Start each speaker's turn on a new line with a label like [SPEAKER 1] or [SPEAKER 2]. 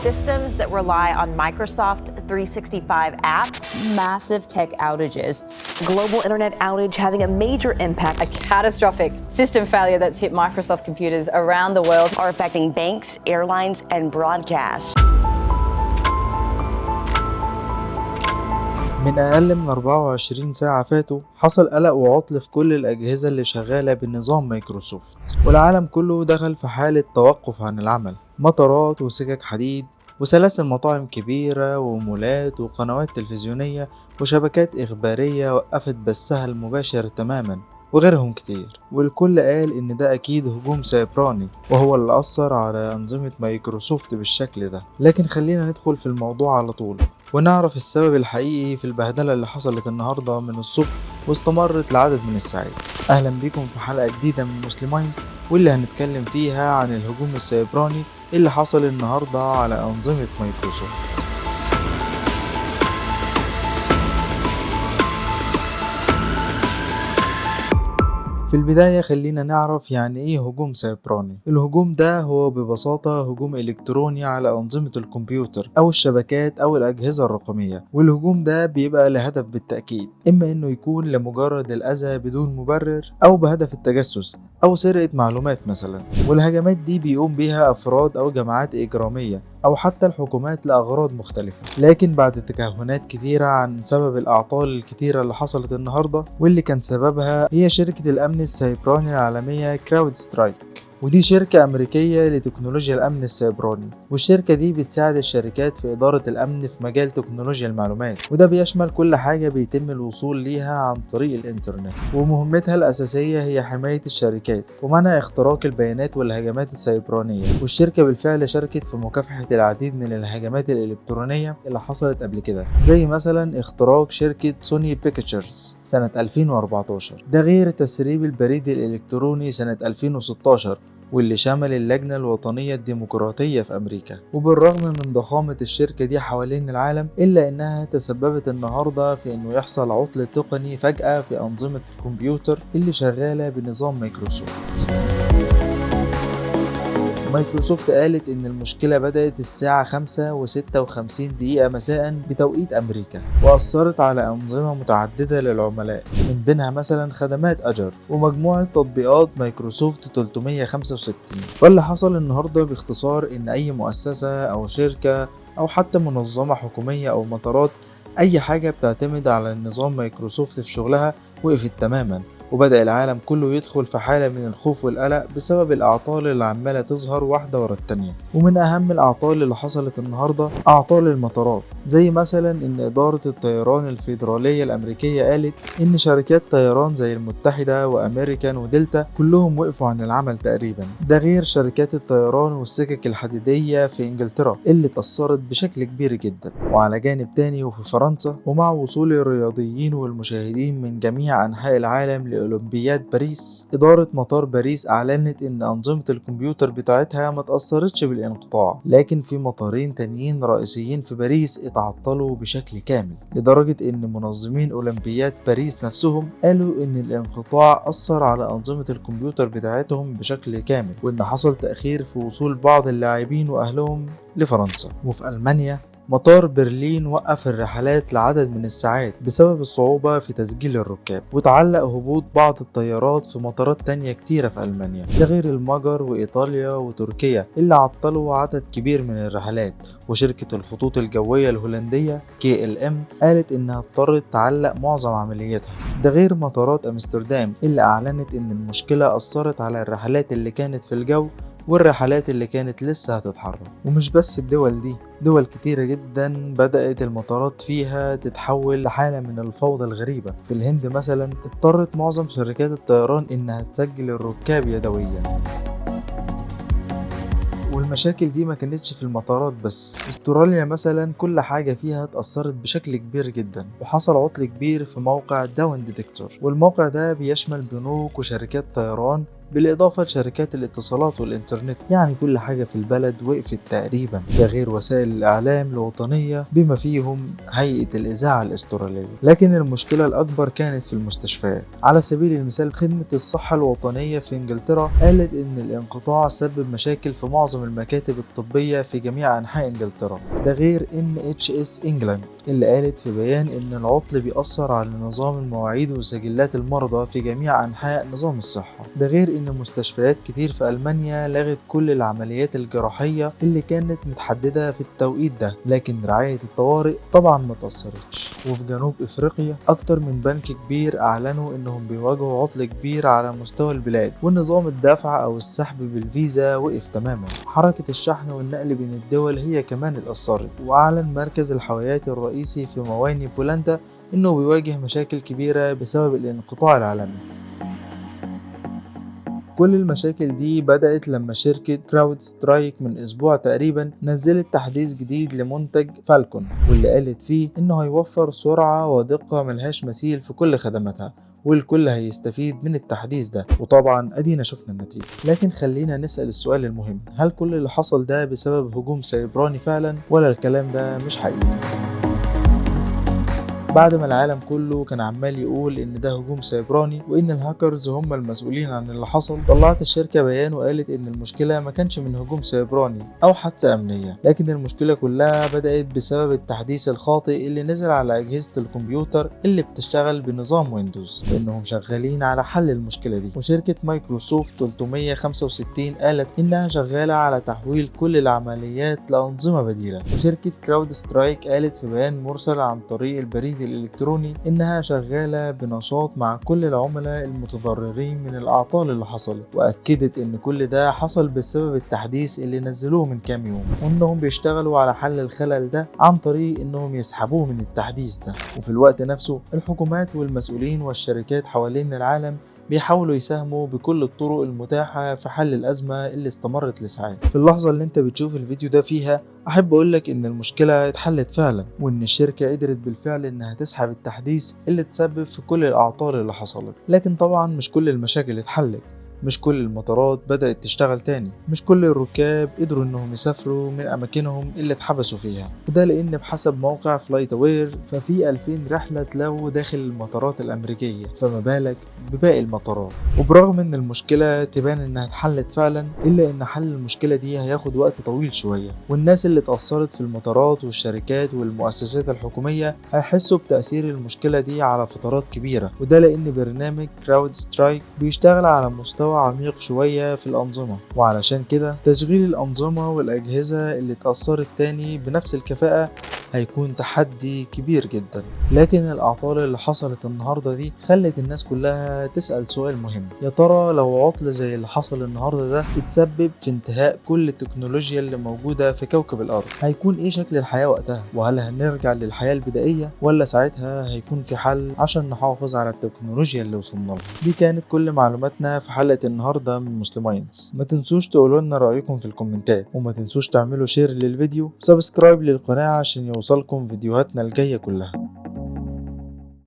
[SPEAKER 1] systems that rely on Microsoft 365 apps.
[SPEAKER 2] Massive tech outages.
[SPEAKER 3] Global internet outage having a major impact.
[SPEAKER 2] A catastrophic system failure that's hit Microsoft computers around the world.
[SPEAKER 4] Are affecting banks, airlines, and broadcast.
[SPEAKER 5] من أقل من 24 ساعة فاتوا حصل قلق وعطل في كل الأجهزة اللي شغالة بنظام مايكروسوفت، والعالم كله دخل في حالة توقف عن العمل. مطارات وسكك حديد وسلاسل مطاعم كبيرة ومولات وقنوات تلفزيونية وشبكات إخبارية وقفت بثها المباشر تماما، وغيرهم كتير. والكل قال إن ده أكيد هجوم سيبراني وهو اللي أثر على أنظمة مايكروسوفت بالشكل ده. لكن خلينا ندخل في الموضوع على طول ونعرف السبب الحقيقي في البهدلة اللي حصلت النهاردة من الصبح واستمرت لعدد من الساعات. أهلا بكم في حلقة جديدة من مسلماينز، واللي هنتكلم فيها عن الهجوم السيبراني اللي حصل النهاردة على أنظمة مايكروسوفت. في البداية خلينا نعرف يعني ايه هجوم سيبراني. الهجوم ده هو ببساطة هجوم إلكتروني على أنظمة الكمبيوتر أو الشبكات أو الأجهزة الرقمية، والهجوم ده بيبقى لهدف بالتأكيد، إما إنه يكون لمجرد الأذى بدون مبرر أو بهدف التجسس أو سرقة معلومات مثلا. والهجمات دي بيقوم بيها أفراد أو جماعات إجرامية أو حتى الحكومات لأغراض مختلفة. لكن بعد تكهنات كتيرة عن سبب الأعطال الكتيرة اللي حصلت النهاردة، واللي كان سببها هي شركة الأمن السيبراني العالمية كراود سترايك، ودي شركة أمريكية لتكنولوجيا الأمن السيبراني. والشركة دي بتساعد الشركات في إدارة الأمن في مجال تكنولوجيا المعلومات، وده بيشمل كل حاجة بيتم الوصول ليها عن طريق الإنترنت. ومهمتها الأساسية هي حماية الشركات ومنع اختراق البيانات والهجمات السيبرانية. والشركة بالفعل شاركت في مكافحة العديد من الهجمات الإلكترونية اللي حصلت قبل كده، زي مثلا اختراق شركة سوني بيكتشرز سنة 2014، ده غير تسريب البريد الإلكتروني سنة 2016 واللي شمل اللجنة الوطنية الديمقراطية في أمريكا. وبالرغم من ضخامة الشركة دي حوالين العالم، إلا إنها تسببت النهاردة في إنه يحصل عطل تقني فجأة في أنظمة الكمبيوتر اللي شغالة بنظام مايكروسوفت. مايكروسوفت قالت إن المشكلة بدأت الساعة 5:56 مساء بتوقيت أمريكا، وأثرت على أنظمة متعددة للعملاء، من بينها مثلا خدمات أجر ومجموعة تطبيقات مايكروسوفت 365. واللي حصل النهاردة باختصار إن أي مؤسسة أو شركة أو حتى منظمة حكومية أو مطارات، أي حاجة بتعتمد على النظام مايكروسوفت في شغلها وقفت تماما، وبدأ العالم كله يدخل في حالة من الخوف والقلق بسبب الأعطال اللي عمالة تظهر واحدة ورا التانية. ومن أهم الأعطال اللي حصلت النهاردة أعطال المطارات، زي مثلا إن إدارة الطيران الفيدرالية الأمريكية قالت إن شركات طيران زي المتحدة وأمريكان ودلتا كلهم وقفوا عن العمل تقريبا. ده غير شركات الطيران والسكك الحديدية في إنجلترا اللي اتأثرت بشكل كبير جدا. وعلى جانب تاني وفي فرنسا، ومع وصول الرياضيين والمشاهدين من جميع أنحاء العالم لأولمبياد باريس، إدارة مطار باريس أعلنت إن أنظمة الكمبيوتر بتاعتها ما تأثرتش بالانقطاع، لكن في مطارين تانيين رئيسيين في باريس اتعطلوا بشكل كامل، لدرجة إن منظمين أولمبياد باريس نفسهم قالوا إن الانقطاع أثر على أنظمة الكمبيوتر بتاعتهم بشكل كامل، وإن حصل تأخير في وصول بعض اللاعبين وأهلهم لفرنسا. وفي ألمانيا، مطار برلين وقف الرحلات لعدد من الساعات بسبب الصعوبة في تسجيل الركاب، وتعلق هبوط بعض الطيارات في مطارات تانية كتيرة في ألمانيا. ده غير المجر وإيطاليا وتركيا اللي عطلوا عدد كبير من الرحلات. وشركة الخطوط الجوية الهولندية KLM قالت إنها اضطرت تعلق معظم عملياتها. ده غير مطارات أمستردام اللي أعلنت إن المشكلة أثرت على الرحلات اللي كانت في الجو والرحلات اللي كانت لسه هتتحرك. ومش بس الدول دي، دول كتيرة جدا بدأت المطارات فيها تتحول لحالة من الفوضى الغريبة. في الهند مثلا اضطرت معظم شركات الطيران إنها تسجل الركاب يدويا. والمشاكل دي ما كانتش في المطارات بس. استراليا مثلا كل حاجة فيها اتأثرت بشكل كبير جدا، وحصل عطل كبير في موقع داون ديتكتور، والموقع ده بيشمل بنوك وشركات طيران بالإضافة لشركات الاتصالات والإنترنت. يعني كل حاجة في البلد وقفت تقريبا، ده غير وسائل الإعلام الوطنية بما فيهم هيئة الإذاعة الأسترالية. لكن المشكلة الأكبر كانت في المستشفيات. على سبيل المثال خدمة الصحة الوطنية في إنجلترا قالت إن الانقطاع سبب مشاكل في معظم المكاتب الطبية في جميع أنحاء إنجلترا، ده غير NHS إنجلاند اللي قالت في بيان إن العطل بيأثر على نظام المواعيد وسجلات المرضى في جميع أنحاء نظام الصحة. ده غير إن مستشفيات كتير في ألمانيا لغت كل العمليات الجراحية اللي كانت متحددة في التوقيت ده، لكن رعاية الطوارئ طبعا ما تأثرتش. وفي جنوب إفريقيا أكتر من بنك كبير أعلنوا إنهم بيواجهوا عطل كبير على مستوى البلاد، ونظام الدفع أو السحب بالفيزا وقف تماما. حركة الشحن والنقل بين الدول هي كمان اتأثرت، وأعلن مركز الحاويات الرئيسي في مواني بولندا إنه بيواجه مشاكل كبيرة بسبب الانقطاع العالمي. كل المشاكل دي بدأت لما شركة كراود سترايك من أسبوع تقريبا نزلت تحديث جديد لمنتج فالكون، واللي قالت فيه إنه هيوفر سرعة ودقة ملهاش مثيل في كل خدماتها، والكل هيستفيد من التحديث ده. وطبعا ادينا شفنا النتيجة. لكن خلينا نسأل السؤال المهم، هل كل اللي حصل ده بسبب هجوم سيبراني فعلا، ولا الكلام ده مش حقيقي؟ بعد ما العالم كله كان عمال يقول ان ده هجوم سيبراني وان الهاكرز هم المسؤولين عن اللي حصل، طلعت الشركة بيان وقالت ان المشكلة ما كانش من هجوم سيبراني او حادثة امنية، لكن المشكلة كلها بدأت بسبب التحديث الخاطئ اللي نزل على اجهزة الكمبيوتر اللي بتشتغل بنظام ويندوز، وانهم شغالين على حل المشكلة دي. وشركة مايكروسوفت 365 قالت انها شغالة على تحويل كل العمليات لأنظمة بديلة. وشركة كراود سترايك قالت في بيان مرسل عن طريق البريد الإلكتروني إنها شغالة بنشاط مع كل العملاء المتضررين من الأعطال اللي حصلت، وأكدت إن كل ده حصل بسبب التحديث اللي نزلوه من كام يوم، وإنهم بيشتغلوا على حل الخلل ده عن طريق إنهم يسحبوه من التحديث ده. وفي الوقت نفسه الحكومات والمسؤولين والشركات حوالين العالم بيحاولوا يساهموا بكل الطرق المتاحة في حل الأزمة اللي استمرت لساعات. في اللحظة اللي انت بتشوف الفيديو ده فيها أحب أقولك إن المشكلة اتحلت فعلا، وإن الشركة قدرت بالفعل إنها تسحب التحديث اللي تسبب في كل الأعطال اللي حصلت. لكن طبعا مش كل المشاكل اتحلت، مش كل المطارات بدأت تشتغل تاني، مش كل الركاب قدروا انهم يسافروا من اماكنهم اللي اتحبسوا فيها، وده لان بحسب موقع فلايت اوير ففي 2000 رحلة اتلغوا داخل المطارات الامريكية، فما بالك بباقي المطارات. وبرغم ان المشكلة تبان انها اتحلت فعلا، الا ان حل المشكلة دي هياخد وقت طويل شوية، والناس اللي اتأثرت في المطارات والشركات والمؤسسات الحكومية هيحسوا بتأثير المشكلة دي على فترات كبيرة، وده لان برنامج كراود سترايك بيشتغل على مستوى عميق شوية في الأنظمة، وعلشان كده تشغيل الأنظمة والأجهزة اللي اتأثرت تاني بنفس الكفاءة هيكون تحدي كبير جدا. لكن الأعطال اللي حصلت النهاردة دي خلت الناس كلها تسأل سؤال مهم، يا ترى لو عطل زي اللي حصل النهاردة ده اتسبب في انتهاء كل التكنولوجيا اللي موجودة في كوكب الأرض، هيكون ايه شكل الحياة وقتها؟ وهل هنرجع للحياة البدائية، ولا ساعتها هيكون في حل عشان نحافظ على التكنولوجيا اللي وصلنا لها؟ دي كانت كل معلوماتنا في حلقة النهاردة من مسلماينز. ما تنسوش تقولوا لنا رأيكم في الكومنتات، وما تنسوش تعملوا شير للفيديو وسبسكرايب للقناة عشان يوصلكم فيديوهاتنا الجاية كلها.